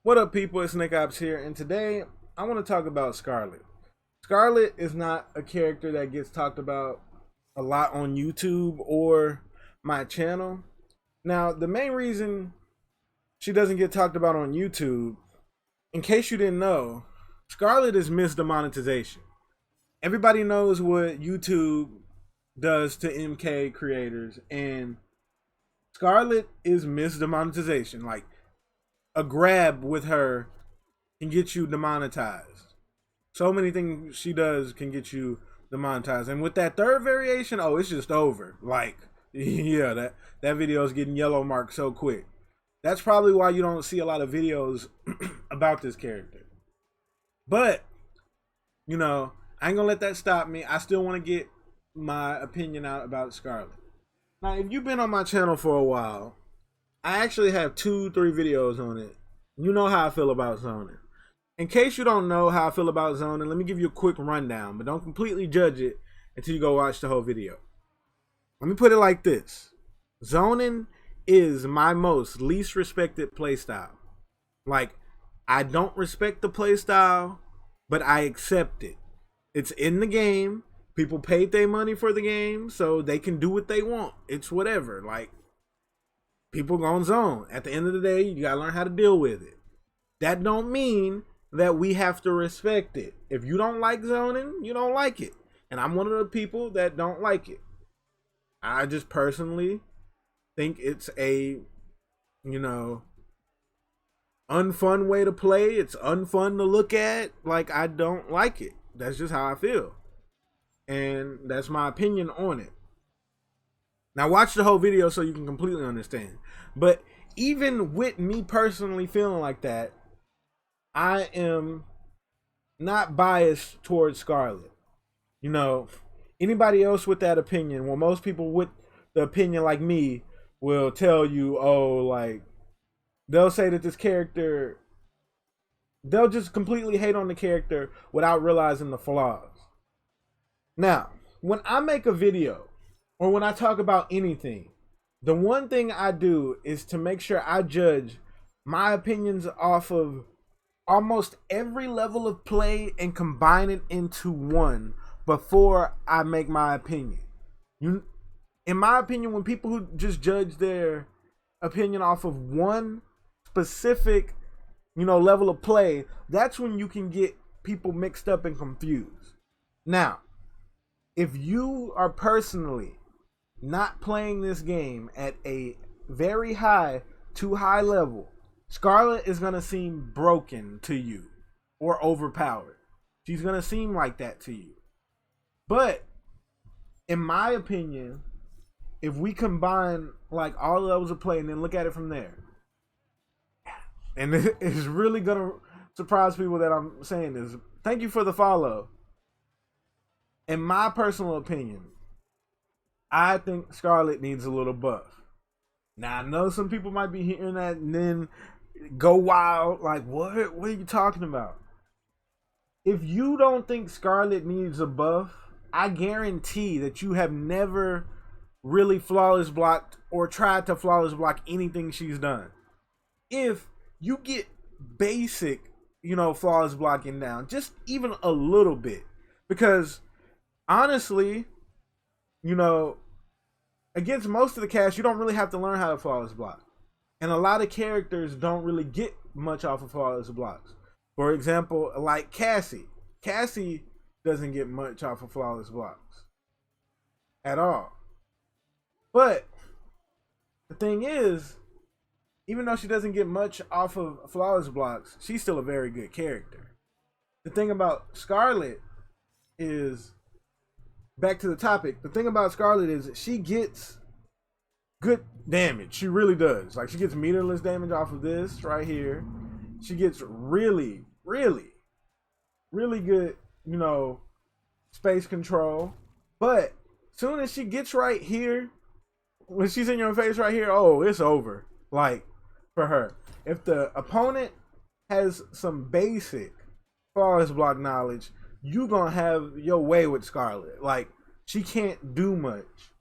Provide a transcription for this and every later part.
What up, people? It's Nickopz here, and today I want to talk about Skarlet. Skarlet is not a character that gets talked about a lot on YouTube or my channel. Now, the main reason she doesn't get talked about on YouTube, in case you didn't know, Skarlet is missed demonetization. Everybody knows what YouTube does to MK creators, and Skarlet is missed demonetization. Like, a grab with her can get you demonetized. So many things she does can get you demonetized. And with that third variation, oh, it's just over. Like, yeah, that video is getting yellow marked so quick. That's probably why you don't see a lot of videos about this character. But, I ain't gonna let that stop me. I still want to get my opinion out about Skarlet. Now, if you've been on my channel for a while, I actually have 2-3 videos on it. You know how I feel about zoning. In case you don't know how I feel about zoning, let me give you a quick rundown, but don't completely judge it until you go watch the whole video. Let me put it like this. Zoning is my most least respected playstyle. Like, I don't respect the playstyle, but I accept it. It's in the game. People paid their money for the game, so they can do what they want. It's whatever. Like, people gonna zone. At the end of the day, you gotta learn how to deal with it. That don't mean that we have to respect it. If you don't like zoning, you don't like it. And I'm one of the people that don't like it. I just personally think it's a, unfun way to play. It's unfun to look at. Like, I don't like it. That's just how I feel. And that's my opinion on it. Now watch the whole video so you can completely understand. But even with me personally feeling like that, I am not biased towards Skarlet. Anybody else with that opinion, well, most people with the opinion like me will tell you, they'll say that this character, they'll just completely hate on the character without realizing the flaws. Now, when I make a video, or when I talk about anything, the one thing I do is to make sure I judge my opinions off of almost every level of play and combine it into one before I make my opinion. In my opinion, when people who just judge their opinion off of one specific, level of play, that's when you can get people mixed up and confused. Now, if you are personally not playing this game at a very high, too high level, Skarlet is going to seem broken to you or overpowered. She's going to seem like that to you. But in my opinion, if we combine like all levels of play and then look at it from there, and it's really going to surprise people that I'm saying this. Thank you for the follow. In my personal opinion, I think Skarlet needs a little buff. Now, I know some people might be hearing that and then go wild, like, what are you talking about? If you don't think Skarlet needs a buff, I guarantee that you have never really flawless blocked or tried to flawless block anything she's done. If you get basic, flawless blocking down, just even a little bit, because honestly, against most of the cast, you don't really have to learn how to flawless block. And a lot of characters don't really get much off of flawless blocks. For example, like Cassie. Cassie doesn't get much off of flawless blocks at all. But the thing is, even though she doesn't get much off of flawless blocks, she's still a very good character. The thing about Skarlet is, back to the topic, the thing about Skarlet is she gets good damage. She really does. Like, she gets meterless damage off of this right here. She gets really, really, really good, space control. But soon as she gets right here, when she's in your face right here, oh, it's over. Like, for her. If the opponent has some basic flawless block knowledge, you gonna have your way with Skarlet. Like, she can't do much.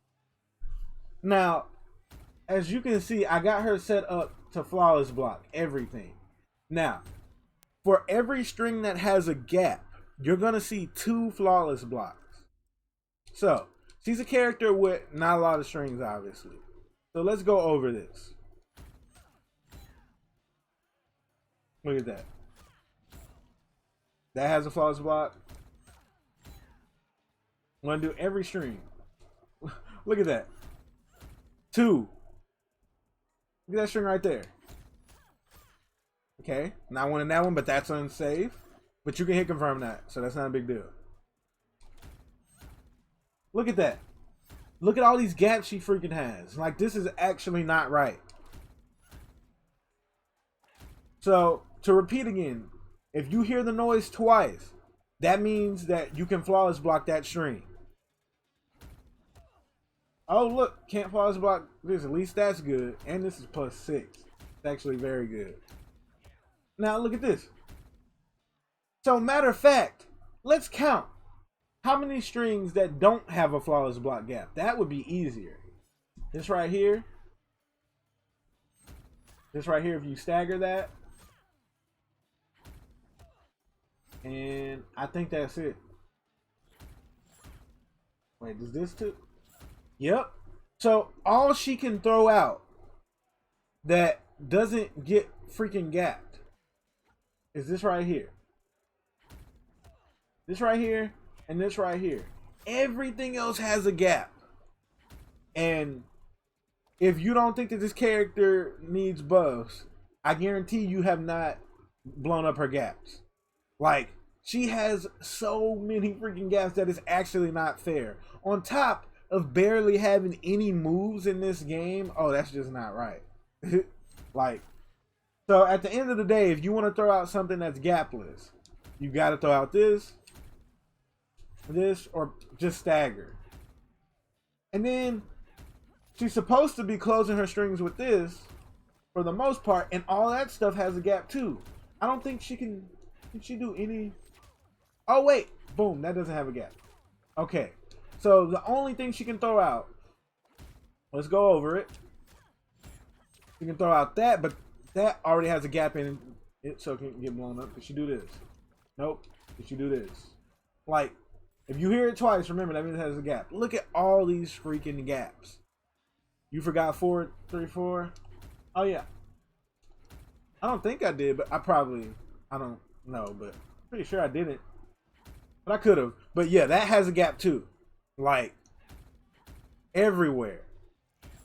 Now, as you can see, I got her set up to flawless block everything. Now, for every string that has a gap, you're going to see 2 flawless blocks. So, she's a character with not a lot of strings, obviously. So let's go over this. Look at that. That has a flawless block. I'm going to do every string. Look at that. 2. Look at that string right there. Okay, not one in that one, but that's unsafe. But you can hit confirm that, so that's not a big deal. Look at that. Look at all these gaps she freaking has. Like, this is actually not right. So, to repeat again, if you hear the noise twice, that means that you can flawless block that string. Oh, look, can't flawless block this. At least that's good. And this is +6. It's actually very good. Now, look at this. So, matter of fact, let's count how many strings that don't have a flawless block gap. That would be easier. This right here. This right here, if you stagger that. And I think that's it. Wait, does this too? Yep. So, all she can throw out that doesn't get freaking gapped is this right here. This right here and this right here. Everything else has a gap. And if you don't think that this character needs buffs, I guarantee you have not blown up her gaps. Like, she has so many freaking gaps that is actually not fair. On top of barely having any moves in this game, oh, that's just not right. Like, so at the end of the day, if you want to throw out something that's gapless, you got to throw out this, or just stagger. And then she's supposed to be closing her strings with this for the most part, and all that stuff has a gap too. I don't think she can she do any? Oh wait, boom, that doesn't have a gap. Okay, so the only thing she can throw out, let's go over it. She can throw out that, but that already has a gap in it, so it can get blown up. Did she do this? Nope. Did she do this? Like, if you hear it twice, remember that means it has a gap. Look at all these freaking gaps. You forgot 4, 3, 4. Oh yeah. I don't think I did, but I don't know, but pretty sure I didn't. But I could have. But yeah, that has a gap too. Like, everywhere.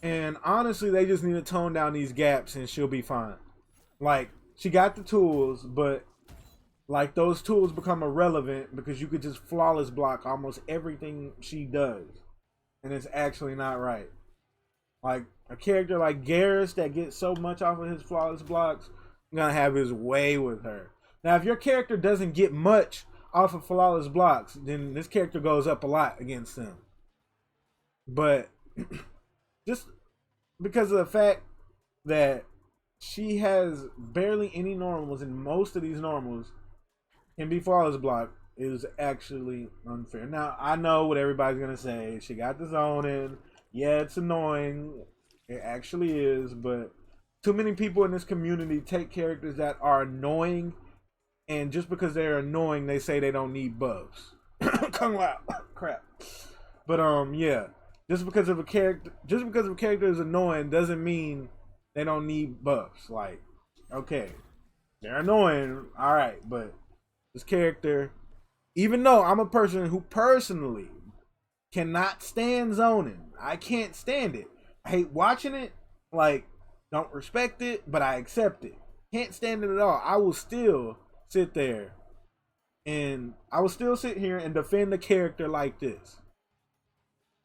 And honestly, they just need to tone down these gaps and she'll be fine. Like, she got the tools, but like, those tools become irrelevant because you could just flawless block almost everything she does. And it's actually not right. Like, a character like Garrus that gets so much off of his flawless blocks, gonna have his way with her. Now, if your character doesn't get much off of flawless blocks, then this character goes up a lot against them. But just because of the fact that she has barely any normals, and most of these normals can be flawless block, is actually unfair. Now, I know what everybody's gonna say. She got the zoning. Yeah, it's annoying. It actually is, but too many people in this community take characters that are annoying, and just because they're annoying, they say they don't need buffs. Come out, crap. But yeah, just because a character is annoying doesn't mean they don't need buffs. Like, okay, they're annoying, all right, but this character, even though I'm a person who personally cannot stand zoning, I can't stand it. I hate watching it. Like, don't respect it, but I accept it. Can't stand it at all. I will still sit there and I will still sit here and defend a character like this.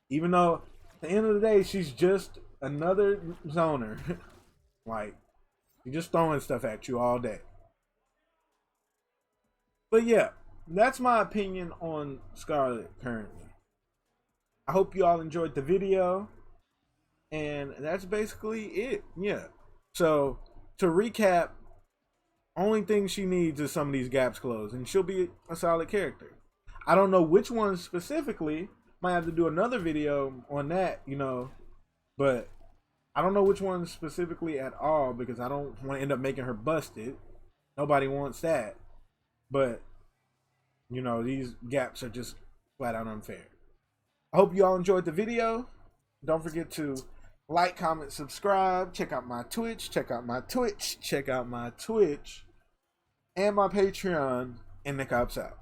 Even though at the end of the day, she's just another zoner. Like, you're just throwing stuff at you all day. But yeah, that's my opinion on Skarlet currently. I hope you all enjoyed the video. And that's basically it. Yeah. So, to recap, only thing she needs is some of these gaps closed, and she'll be a solid character. I don't know which one specifically. Might have to do another video on that, you know. But I don't know which one specifically at all, because I don't want to end up making her busted. Nobody wants that. But, you know, these gaps are just flat out unfair. I hope you all enjoyed the video. Don't forget to like, comment, subscribe. Check out my Twitch. Check out my Twitch. Check out my Twitch. And my Patreon. And Nickopz out.